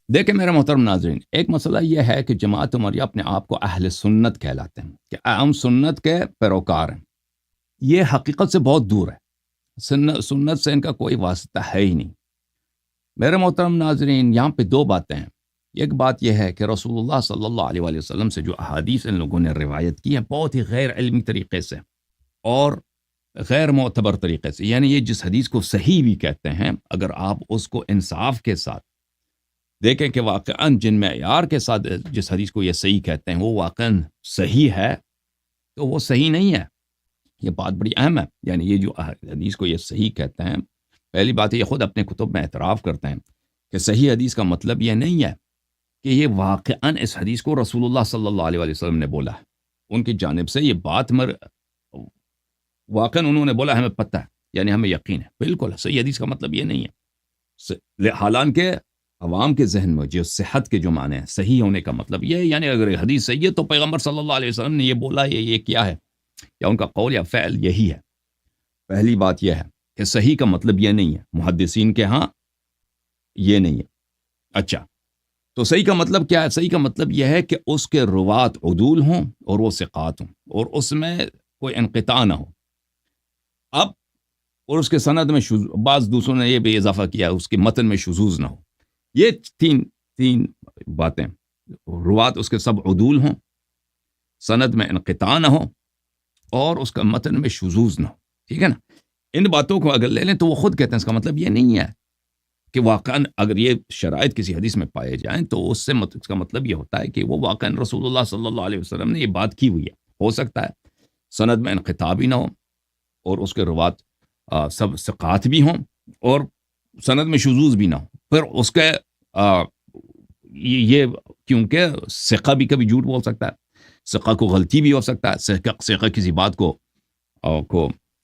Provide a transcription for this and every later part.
دیکھیں میرے محترم ناظرین، ایک مسئلہ یہ ہے کہ جماعت عمریہ اپنے آپ کو اہل سنت کہلاتے ہیں کہ ہم سنت کے پیروکار ہیں. یہ حقیقت سے بہت دور ہے. سنت سے ان کا کوئی واسطہ ہے ہی نہیں. میرے محترم ناظرین، یہاں پہ دو باتیں ہیں. ایک بات یہ ہے کہ رسول اللہ صلی اللہ علیہ وآلہ وسلم سے جو احادیث ان لوگوں نے روایت کی ہیں بہت ہی غیر علمی طریقے سے اور غیر معتبر طریقے سے، یعنی یہ جس حدیث کو صحیح بھی کہتے ہیں، اگر آپ اس کو انصاف کے ساتھ دیکھیں کہ واقعاً جن معیار کے ساتھ جس حدیث کو یہ صحیح کہتے ہیں وہ واقعاً صحیح ہے، تو وہ صحیح نہیں ہے. یہ بات بڑی اہم ہے. یعنی یہ جو حدیث کو یہ صحیح کہتے ہیں، پہلی بات یہ خود اپنے کتب میں اعتراف کرتے ہیں کہ صحیح حدیث کا مطلب یہ نہیں ہے کہ یہ واقعاً اس حدیث کو رسول اللہ صلی اللہ علیہ وآلہ وسلم نے بولا ہے. ان کی جانب سے یہ بات واقعاً انہوں نے بولا، ہمیں پتہ ہے، یعنی ہمیں یقین ہے. بالکل صحیح حدیث کا مطلب یہ نہیں ہے. حالانکہ عوام کے ذہن میں جو صحت کے جو معنی ہیں، صحیح ہونے کا مطلب یہ ہے، یعنی اگر حدیث صحیح ہے تو پیغمبر صلی اللہ علیہ وسلم نے یہ بولا، یہ کیا ہے، یا ان کا قول یا فعل یہی ہے. پہلی بات یہ ہے کہ صحیح کا مطلب یہ نہیں ہے، محدثین کے ہاں یہ نہیں ہے. اچھا، تو صحیح کا مطلب کیا ہے؟ صحیح کا مطلب یہ ہے کہ اس کے روات عدول ہوں اور وہ ثقات ہوں اور اس میں کوئی انقطاع نہ ہو. اب اور اس کے سند میں بعض دوسروں نے یہ بھی اضافہ کیا، اس کے متن میں شذوذ نہ ہو. یہ تین باتیں، روات اس کے سب عدول ہوں، سند میں انقطاع نہ ہو اور اس کا متن میں شذوذ نہ ہو. ٹھیک ہے نا؟ ان باتوں کو اگر لے لیں تو وہ خود کہتے ہیں اس کا مطلب یہ نہیں ہے کہ واقعاً اگر یہ شرائط کسی حدیث میں پائے جائیں تو اس کا مطلب یہ ہوتا ہے کہ وہ واقعاً رسول اللہ صلی اللہ علیہ وسلم نے یہ بات کی ہوئی ہے. ہو سکتا ہے سند میں انقطاع بھی نہ ہو اور اس کے روات سب ثقات بھی ہوں اور سند میں شذوذ بھی نہ ہو. پھر اس کے یہ کیونکہ ثقہ بھی کبھی جھوٹ بول سکتا ہے، ثقہ کو غلطی بھی ہو سکتا ہے، ثقہ کسی بات کو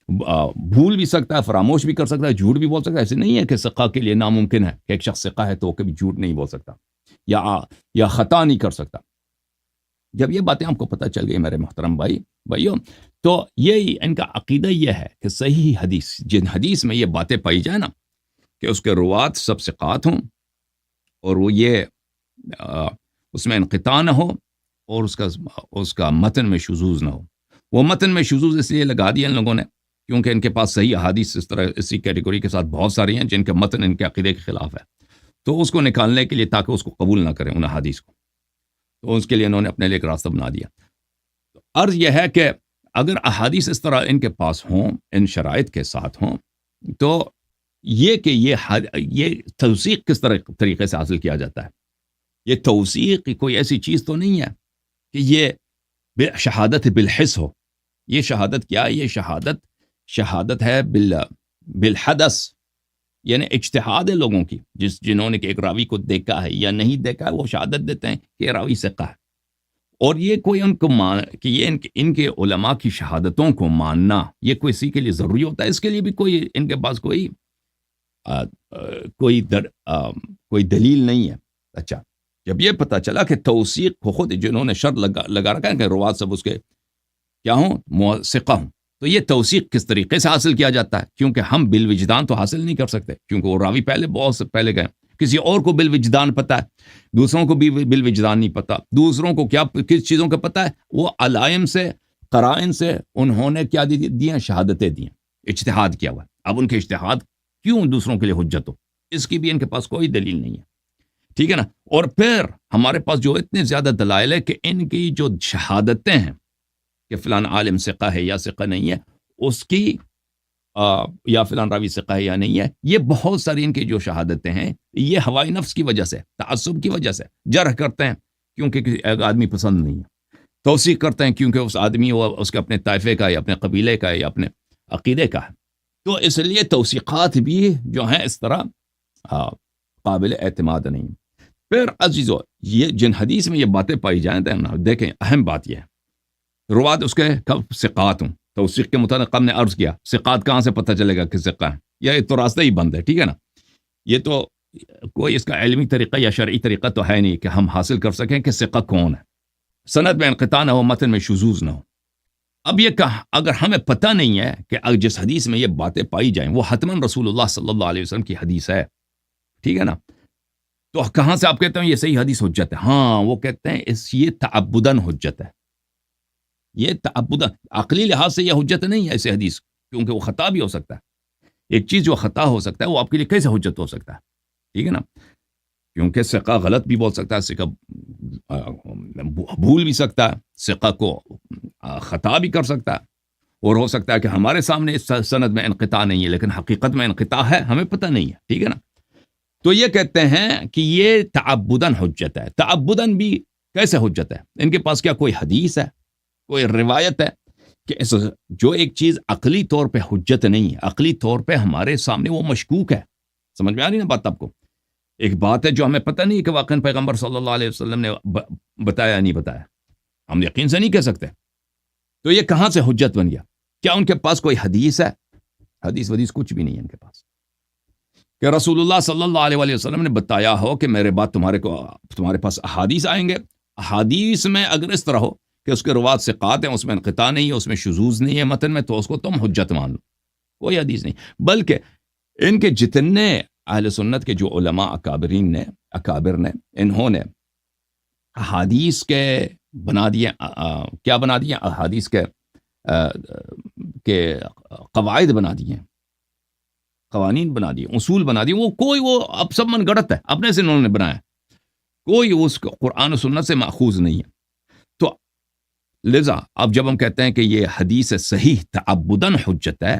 بھول بھی سکتا ہے، فراموش بھی کر سکتا ہے، جھوٹ بھی بول سکتا ہے. ایسے نہیں ہے کہ ثقہ کے لیے ناممکن ہے کہ ایک شخص ثقہ ہے تو وہ کبھی جھوٹ نہیں بول سکتا یا خطا نہیں کر سکتا. جب یہ باتیں آپ کو پتہ چل گئی میرے محترم بھائیوں، تو یہ ان کا عقیدہ یہ ہے کہ صحیح حدیث، جن حدیث میں یہ باتیں پائی جائیں نا کہ اس کے روات سب ثقات ہوں اور وہ یہ اس میں انقطاع نہ ہو اور اس کا متن میں شذوذ نہ ہو. وہ متن میں شذوذ اس لیے لگا دیا ان لوگوں نے کیونکہ ان کے پاس صحیح احادیث اس طرح اسی کیٹیگری کے ساتھ بہت ساری ہیں جن کے متن ان کے عقیدے کے خلاف ہے. تو اس کو نکالنے کے لیے تاکہ اس کو قبول نہ کریں ان احادیث کو، تو اس کے لیے انہوں نے اپنے لیے ایک راستہ بنا دیا. تو عرض یہ ہے کہ اگر احادیث اس طرح ان کے پاس ہوں، ان شرائط کے ساتھ ہوں، تو یہ کہ یہ توثیق کس طریقے سے حاصل کیا جاتا ہے. یہ توثیق کوئی ایسی چیز تو نہیں ہے کہ یہ شہادت بالحس ہو. یہ شہادت کیا ہے؟ یہ شہادت ہے بالحدث، یعنی اجتہاد ہے لوگوں کی، جنہوں نے کہ ایک راوی کو دیکھا ہے یا نہیں دیکھا ہے وہ شہادت دیتے ہیں کہ راوی ثقہ ہے. اور یہ کوئی ان کو کہ یہ ان کے علماء کی شہادتوں کو ماننا یہ کوئی اسی کے لیے ضروری ہوتا ہے. اس کے لیے بھی کوئی ان کے پاس کوئی دلیل نہیں ہے. اچھا، جب یہ پتہ چلا کہ توثیق کو خود جنہوں نے شرط لگا رکھا ہے کہ روات سب اس کے کیا ہوں، ثقہ ہوں، تو یہ توثیق کس طریقے سے حاصل کیا جاتا ہے؟ کیونکہ ہم بالوجدان تو حاصل نہیں کر سکتے کیونکہ وہ راوی بہت سے پہلے گئے. کسی اور کو بالوجدان پتہ ہے، دوسروں کو بھی بالوجدان نہیں پتہ. دوسروں کو کیا کس چیزوں کا پتہ ہے؟ وہ علائم سے، قرائن سے انہوں نے کیا دیا؟ شہادتیں دی، اجتہاد کیا ہوا. اب ان کے اجتہاد کیوں دوسروں کے لیے حجت ہو؟ اس کی بھی ان کے پاس کوئی دلیل نہیں ہے. ٹھیک ہے نا؟ اور پھر ہمارے پاس جو اتنے زیادہ دلائل ہے کہ ان کی جو شہادتیں ہیں کہ فلان عالم ثقہ ہے یا ثقہ نہیں ہے، اس کی یا فلان راوی ثقہ ہے یا نہیں ہے، یہ بہت ساری ان کی جو شہادتیں ہیں یہ ہوائی نفس کی وجہ سے، تعصب کی وجہ سے جرح کرتے ہیں کیونکہ ایک آدمی پسند نہیں ہے، توثیق کرتے ہیں کیونکہ اس آدمی اس کے اپنے طائفے کا یا اپنے قبیلے کا یا اپنے عقیدے کا ہے. تو اس لیے توثیقات بھی جو ہیں اس طرح قابل اعتماد نہیں. پھر عزیزو، یہ جن حدیث میں یہ باتیں پائی جائیں دیکھیں، اہم بات یہ ہے روات اس کے کب ثقات ہوں. توثیق کے متعلق ہم نے عرض کیا ثقات کہاں سے پتہ چلے گا کہ ثقہ ہے؟ یہ تو راستہ ہی بند ہے. ٹھیک ہے نا؟ یہ تو کوئی اس کا علمی طریقہ یا شرعی طریقہ تو ہے نہیں کہ ہم حاصل کر سکیں کہ ثقہ کون ہے. سند میں انقطاع نہ ہو، متن میں شذوذ نہ ہو. اب یہ کہا اگر ہمیں پتہ نہیں ہے کہ جس حدیث میں یہ باتیں پائی جائیں وہ حتماً رسول اللہ صلی اللہ علیہ وسلم کی حدیث ہے، ٹھیک ہے نا، تو کہاں سے آپ کہتے ہیں یہ صحیح حدیث حجت ہے؟ ہاں، وہ کہتے ہیں یہ تعبداً حجت ہے، یہ تعبداً، عقلی لحاظ سے یہ حجت نہیں ہے ایسے حدیث، کیونکہ وہ خطا بھی ہو سکتا ہے، ایک چیز جو خطا ہو سکتا ہے وہ آپ کے لیے کیسے حجت ہو سکتا ہے؟ ٹھیک ہے نا، کیونکہ ثقہ غلط بھی بول سکتا ہے، ثقہ بھول بھی سکتا ہے، ثقہ کو خطا بھی کر سکتا ہے، اور ہو سکتا ہے کہ ہمارے سامنے اس سند میں انقطاع نہیں ہے لیکن حقیقت میں انقطاع ہے، ہمیں پتہ نہیں ہے، ٹھیک ہے نا۔ تو یہ کہتے ہیں کہ یہ تعبداً حجت ہے۔ تعبداً بھی کیسے حجت ہے؟ ان کے پاس کیا کوئی حدیث ہے، کوئی روایت ہے کہ جو ایک چیز عقلی طور پہ حجت نہیں ہے، عقلی طور پہ ہمارے سامنے وہ مشکوک ہے؟ سمجھ میں آ رہی نا بات آپ کو؟ ایک بات ہے جو ہمیں پتہ نہیں کہ واقعاً پیغمبر صلی اللہ علیہ وسلم نے بتایا یا نہیں بتایا، ہم یقین سے نہیں کہہ سکتے، تو یہ کہاں سے حجت بن گیا؟ کیا ان کے پاس کوئی حدیث ہے؟ حدیث ودیث کچھ بھی نہیں ہے ان کے پاس کہ رسول اللہ صلی اللہ علیہ وسلم نے بتایا ہو کہ میرے بعد تمہارے پاس احادیث آئیں گے، احادیث میں اگر اس طرح ہو کہ اس کے روات ثقات ہیں، اس میں انقطاع نہیں ہے، اس میں شذوذ نہیں ہے متن میں، تو اس کو تم حجت مان لو، کوئی حدیث نہیں۔ بلکہ ان کے جتنے اہل سنت کے جو علماء اکابر نے انہوں نے احادیث کے بنا دیے، کیا بنا دیے؟ احادیث کے قواعد بنا دیے، قوانین بنا دیے، اصول بنا دیے، وہ اب سب من گڑت ہے، اپنے سے انہوں نے بنایا، کوئی اس قرآن و سنت سے ماخوذ نہیں ہے۔ تو لذا اب جب ہم کہتے ہیں کہ یہ حدیث صحیح تعبداً حجت ہے،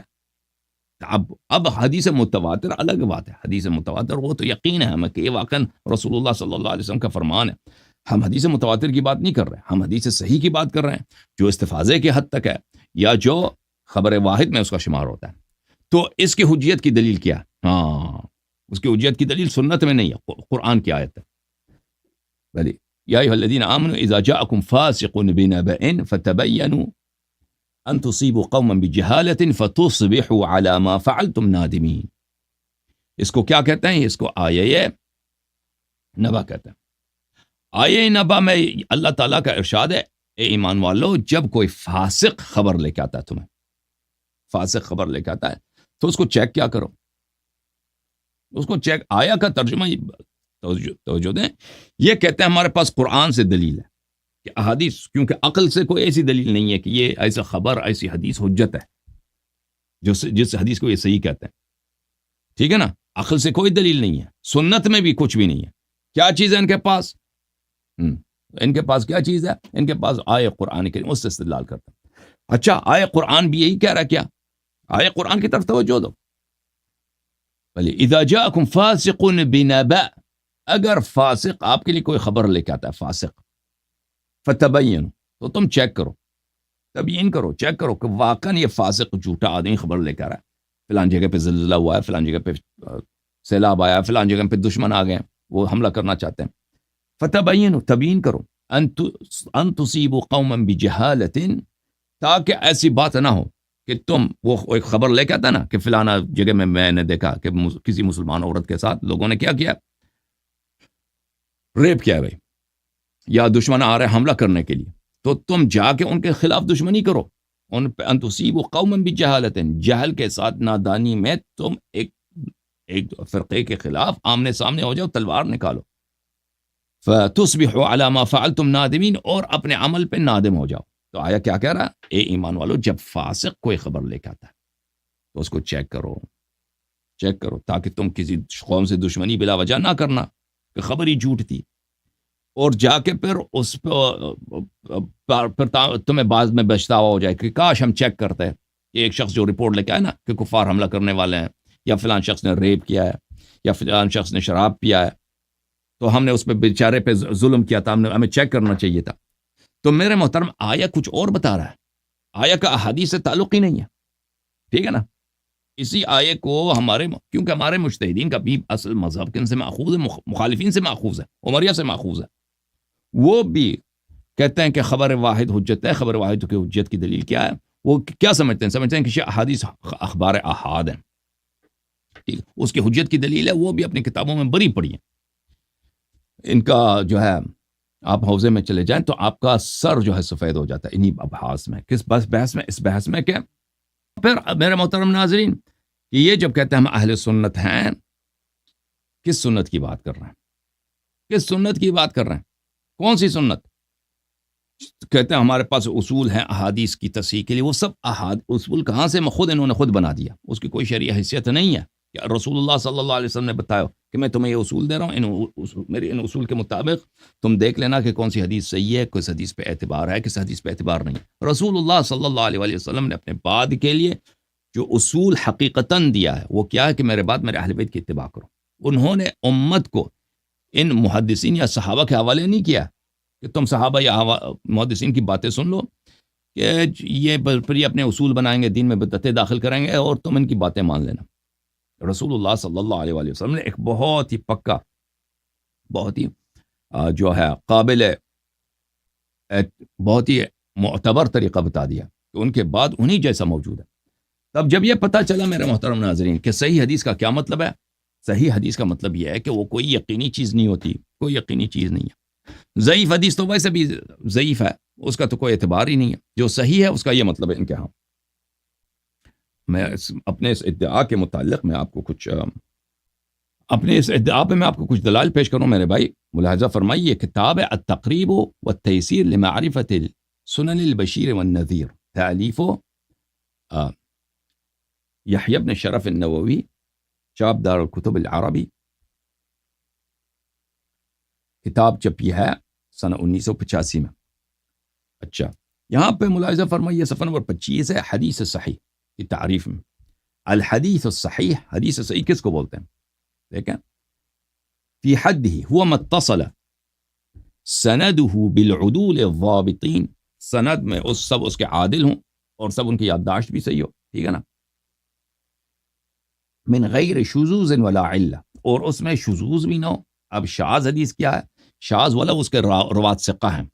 اب حدیث متواتر الگ بات ہے، حدیث متواتر وہ تو یقین ہے ہمیں کہ یہ واقعاً رسول اللہ صلی اللہ علیہ وسلم کا فرمان ہے، ہم حدیث متواتر کی بات نہیں کر رہے، ہم حدیث صحیح کی بات کر رہے ہیں جو استفاضے کی حد تک ہے یا جو خبر واحد میں اس کا شمار ہوتا ہے۔ تو اس کی حجیت کی دلیل کیا؟ ہاں، اس کی حجیت کی دلیل سنت میں نہیں ہے، قرآن کی آیت ہے، بھلی یا ایھا الذین آمنوا اذا جاءکم فاسق بنبأ فتبینوا ان تصیبوا قوما بجہالۃ فتصبحوا علی ما فعلتم نادمین۔ اس کو کیا کہتے ہیں؟ اس کو آیہ نبا کہتے ہیں۔ آیہ نبا میں اللہ تعالیٰ کا ارشاد ہے، اے ایمان والو، جب کوئی فاسق خبر لے کے آتا ہے، تمہیں فاسق خبر لے کے آتا ہے تو اس کو چیک کیا کرو، اس کو چیک۔ آیا کا ترجمہ توجہ دیں، یہ کہتے ہیں ہمارے پاس قرآن سے دلیل ہے کہ احادیث، کیونکہ عقل سے کوئی ایسی دلیل نہیں ہے کہ یہ ایسا خبر، ایسی حدیث حجت ہے جس حدیث کو یہ صحیح کہتے ہیں، ٹھیک ہے نا، عقل سے کوئی دلیل نہیں ہے، سنت میں بھی کچھ بھی نہیں ہے۔ کیا چیز ہے ان کے پاس؟ ان کے پاس کیا چیز ہے؟ ان کے پاس آیہ قرآن کریم، اس سے استدلال کرتے ہیں۔ اچھا، آیہ قرآن بھی یہی کہہ رہا ہے کیا؟ آیہ قرآن کی طرف توجہ دو، بھلے اذا جاءکم فاسق بنبأ، اگر فاسق آپ کے لیے کوئی خبر لے کے آتا ہے، فاسق، فتبینوا، تو تم چیک کرو، تبیین کرو، چیک کرو کہ واقعاً یہ فاسق جھوٹا آدمی خبر لے کے آ رہا ہے، فلان جگہ پہ زلزلہ ہوا ہے، فلان جگہ پہ سیلاب آیا ہے، فلان جگہ پہ دشمن آ گئے ہیں، وہ حملہ کرنا چاہتے ہیں۔ فتبینوا، تبیین کرو، ان تصیبوا قوما بجہالۃ، تاکہ ایسی بات نہ ہو کہ تم، وہ ایک خبر لے کے آتا نا کہ فلانا جگہ میں نے دیکھا کہ کسی مسلمان عورت کے ساتھ لوگوں نے کیا ریپ کیا ہے بھائی، یا دشمن آ رہے حملہ کرنے کے لیے، تو تم جا کے ان کے خلاف دشمنی کرو، ان پہ ان تصیبوا قوما بجہالۃ، جہل کے ساتھ، نادانی میں تم ایک فرقے کے خلاف آمنے سامنے ہو جاؤ، تلوار نکالو، فتصبحوا علی ما فعلتم نادمین، اور اپنے عمل پہ نادم ہو جاؤ۔ تو آیا کیا کہہ رہا؟ اے ایمان والو، جب فاسق کوئی خبر لے کے آتا ہے تو اس کو چیک کرو، تاکہ تم کسی قوم سے دشمنی بلا وجہ نہ کرنا کہ خبر ہی جھوٹ تھی، اور جا کے پھر اس پہ تمہیں بعد میں پچھتاوا ہو جائے کہ کاش ہم چیک کرتے کہ ایک شخص جو رپورٹ لے کے آئے نا کہ کفار حملہ کرنے والے ہیں، یا فلان شخص نے ریپ کیا ہے، یا فلان شخص نے شراب پیا ہے، تو ہم نے اس پہ بیچارے پہ ظلم کیا تھا، ہمیں چیک کرنا چاہیے تھا۔ تو میرے محترم، آیا کچھ اور بتا رہا ہے، آیا کا احادیث سے تعلق ہی نہیں ہے، ٹھیک ہے نا۔ اسی آیے کو کیونکہ ہمارے مجتہدین کا بھی اصل مذہب کن سے ماخوذ ہے؟ مخالفین سے ماخوذ ہے، عمریہ سے ماخوذ ہے، وہ بھی کہتے ہیں کہ خبر واحد حجت ہے۔ خبر واحد کی حجت کی دلیل کیا ہے؟ وہ کیا سمجھتے ہیں کہ احادیث اخبار احاد ہیں، ٹھیک، اس کی حجت کی دلیل ہے، وہ بھی اپنی کتابوں میں بری پڑی ہے۔ ان کا جو ہے، آپ حوضے میں چلے جائیں تو آپ کا سر جو ہے سفید ہو جاتا ہے انہی ابحاث میں، کس بحث میں؟ اس بحث میں کہ پھر میرے محترم ناظرین، کہ یہ جب کہتے ہیں ہم اہل سنت ہیں، کس سنت کی بات کر رہے ہیں؟ کس سنت کی بات کر رہے ہیں؟ کون سی سنت؟ کہتے ہیں ہمارے پاس اصول ہیں احادیث کی تصحیح کے لیے. وہ سب اصول کہاں سے؟ انہوں نے خود بنا دیا. اس کی کوئی شرعی حیثیت نہیں ہے کہ رسول اللہ صلی اللہ علیہ وسلم نے بتایا کہ میں تمہیں یہ اصول دے رہا ہوں، میرے ان اصول کے مطابق تم دیکھ لینا کہ کون سی حدیث صحیح ہے، کس حدیث پہ اعتبار ہے، کس حدیث پہ اعتبار نہیں. رسول اللہ صلی اللہ علیہ وسلم نے اپنے بعد کے لیے جو اصول حقیقتاً دیا ہے وہ کیا ہے کہ میرے بعد میرے اہل بیت کی اتباع کرو. انہوں نے امت کو ان محدثین یا صحابہ کے حوالے نہیں کیا کہ تم صحابہ یا محدثین کی باتیں سن لو کہ یہ پھر یہ اپنے اصول بنائیں گے، دین میں بدعتیں داخل کریں گے اور تم ان کی باتیں مان لینا. رسول اللہ صلی اللہ علیہ وسلم نے ایک بہت ہی پکا، بہت ہی جو ہے قابل، بہت ہی معتبر طریقہ بتا دیا کہ ان کے بعد انہی جیسا موجود ہے. تب جب یہ پتہ چلا میرے محترم ناظرین کہ صحیح حدیث کا کیا مطلب ہے، صحیح حدیث کا مطلب یہ ہے کہ وہ کوئی یقینی چیز نہیں ہوتی، کوئی یقینی چیز نہیں ہے. ضعیف حدیث تو ویسے بھی ضعیف ہے، اس کا تو کوئی اعتبار ہی نہیں ہے. جو صحیح ہے اس کا یہ مطلب ہے ان کے ہاں. میں اپنے اس ادعا کے متعلق میں آپ کو کچھ اپنے اس ادعا پہ میں آپ کو کچھ دلائل پیش کروں میرے بھائی. ملاحظہ فرمائیے، کتاب التقریب والتیسیر لمعرفت سنن البشیر والنذیر، تالیف یحیی بن شرف النووی، چاپ دار الکتب العربی. کتاب چھپی ہے سن 1985 میں. اچھا، یہاں پہ ملاحظہ فرمائیے صفحہ نمبر 25 ہے حدیث صحیح کی تعریف میں. الحدیث الصحیح، حدیث صحیح کس کو بولتے ہیں؟ دیکھیں، فی حدہ هو ما اتصل سندہ بالعدول الضابطین، سند میں سب اس کے عادل ہوں اور سب ان کی یادداشت بھی صحیح ہو، ٹھیک ہے نا، من غیر شذوذ ولا علہ، اور اس میں شذوذ بھی نہ ہو. اب شاذ حدیث کیا ہے؟ شاذ والا اس کے روات ثقہ ہیں.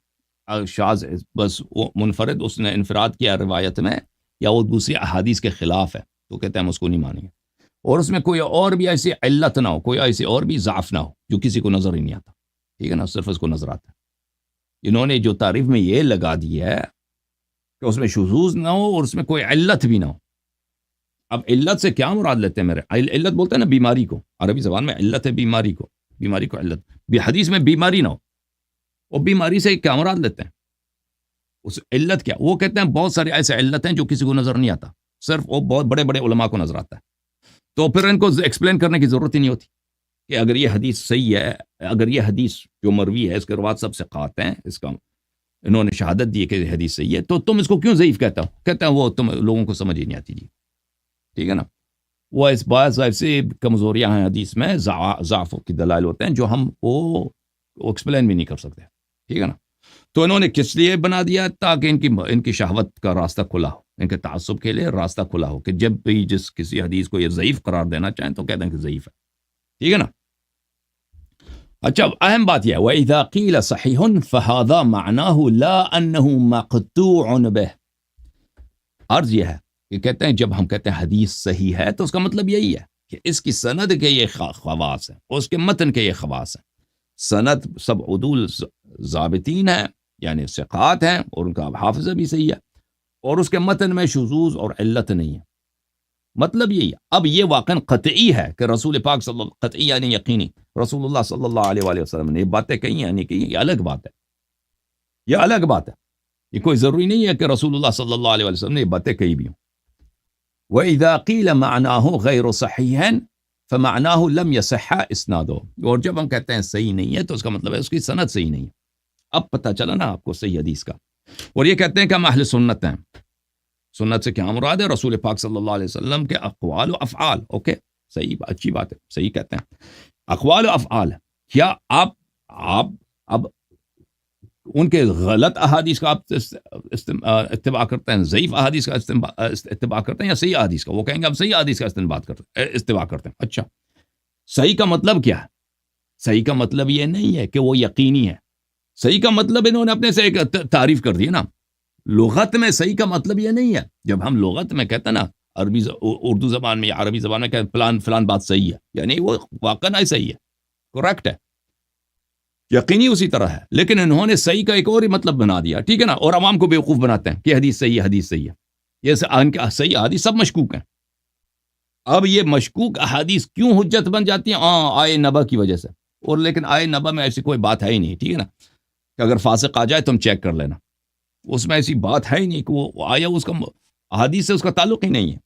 شاذ بس وہ منفرد، اس نے انفراد کیا روایت میں، یا وہ دوسری احادیث کے خلاف ہے تو کہتے ہیں ہم اس کو نہیں مانیں گے. اور اس میں کوئی اور بھی ایسی علت نہ ہو، کوئی ایسی اور بھی ضعف نہ ہو جو کسی کو نظر ہی نہیں آتا، ٹھیک ہے نا، صرف اس کو نظر آتا ہے. انہوں نے جو تعریف میں یہ لگا دی ہے کہ اس میں شذوذ نہ ہو اور اس میں کوئی علت بھی نہ ہو. اب علت سے کیا مراد لیتے ہیں میرے؟ علت بولتے ہیں نا بیماری کو، عربی زبان میں علت ہے بیماری کو، بیماری کو علت. حدیث میں بیماری نہ ہو، اور بیماری سے کیا مراد لیتے ہیں؟ اس علت کیا؟ وہ کہتے ہیں بہت سارے ایسے علت ہیں جو کسی کو نظر نہیں آتا، صرف وہ بہت بڑے بڑے علماء کو نظر آتا ہے. تو پھر ان کو ایکسپلین کرنے کی ضرورت ہی نہیں ہوتی کہ اگر یہ حدیث صحیح ہے، اگر یہ حدیث جو مروی ہے اس کے روات سب سے ثقات ہیں، اس کا انہوں نے شہادت دی کہ یہ حدیث صحیح ہے، تو تم اس کو کیوں ضعیف کہتا ہو؟ کہتے ہیں وہ تم لوگوں کو سمجھ ہی نہیں آتی. جی ٹھیک ہے نا، وہ اس بات سے کمزوریاں ہیں حدیث میں، ضعف کی دلائل ہوتے ہیں جو ہم وہ ایکسپلین بھی نہیں کر سکتے، ٹھیک ہے نا. تو انہوں نے کس لیے بنا دیا؟ تاکہ ان کی شہوت کا راستہ کھلا ہو، ان کے تعصب کے لیے راستہ کھلا ہو کہ جب بھی کسی حدیث کو یہ ضعیف قرار دینا چاہیں تو کہہ دیں کہ ضعیف ہے، ٹھیک ہے نا. اچھا، اہم بات یہ ہے وَإِذَا قِيلَ صَحِيحٌ فَهَذَا مَعْنَاهُ لَا أَنَّهُ مَقْطُوعٌ بِهِ. عرض یہ ہے کہ کہتے ہیں جب ہم کہتے ہیں حدیث صحیح ہے تو اس کا مطلب یہی ہے کہ اس کی سند کے یہ خواص ہیں اور اس کے متن کے یہ خواص ہیں. سند سب عدول ضابطین ہیں، یعنی ثقات ہیں، اور ان کا حافظہ بھی صحیح ہے، اور اس کے متن میں شذوذ اور علت نہیں ہے. مطلب یہی ہے. اب یہ واقعاً قطعی ہے کہ رسول پاک صلی اللہ، قطعی یعنی یقینی، رسول اللہ صلی اللہ علیہ وآلہ وسلم نے یہ باتیں کہی ہیں، یعنی کہ یہ الگ بات ہے، یہ الگ بات ہے. یہ کوئی ضروری نہیں ہے کہ رسول اللہ صلی اللہ علیہ وآلہ وسلم نے یہ باتیں کہی بھی ہوں. وَإِذَا قِيلَ مَعْنَاهُ غَيْرُ صَحِيحٍ فَمَعْنَاهُ لَمْ يَصِحَّ إِسْنَادُهُ. اور جب ہم کہتے ہیں صحیح نہیں ہے تو اس کا مطلب ہے اس کی سند صحیح نہیں ہے. اب پتہ چلا نا آپ کو صحیح حدیث کا. اور یہ کہتے ہیں کہ ہم اہل سنت ہیں. سنت سے کیا مراد ہے؟ رسول پاک صلی اللہ علیہ وسلم کے اقوال و افعال. اوکے، صحیح، اچھی بات ہے، صحیح کہتے ہیں. اقوال و افعال، کیا آپ اب ان کے غلط احادیث کا آپ اتباع کرتے ہیں، ضعیف احادیث کا اتباع کرتے ہیں، یا صحیح احادیث کا؟ وہ کہیں گے ہم صحیح احادیث کا اتباع کرتے ہیں. اچھا، صحیح کا مطلب کیا ہے؟ صحیح کا مطلب یہ نہیں ہے کہ وہ یقینی ہے. صحیح کا مطلب انہوں نے اپنے سے ایک تعریف کر دی نا. لغت میں صحیح کا مطلب یہ نہیں ہے. جب ہم لغت میں کہتے ہیں نا، اردو زبان میں یا عربی زبان میں کہ فلان بات صحیح ہے، یعنی وہ واقعا صحیح ہے، کریکٹ ہے، یقینی اسی طرح ہے. لیکن انہوں نے صحیح کا ایک اور ہی مطلب بنا دیا، ٹھیک ہے نا، اور عوام کو بیوقوف بناتے ہیں کہ حدیث صحیح ہے، حدیث صحیح ہے. یہ صحیح حدیث سب مشکوک ہیں. اب یہ مشکوک احادیث کیوں حجت بن جاتی ہیں؟ آئے نبا کی وجہ سے. اور لیکن آئے نبا میں ایسی کوئی بات ہے ہی نہیں، ٹھیک ہے نا، کہ اگر فاسق آ جائے تم چیک کر لینا، اس میں ایسی بات ہے ہی نہیں کہ وہ آیا، اس کا احادیث سے اس کا تعلق ہی نہیں ہے.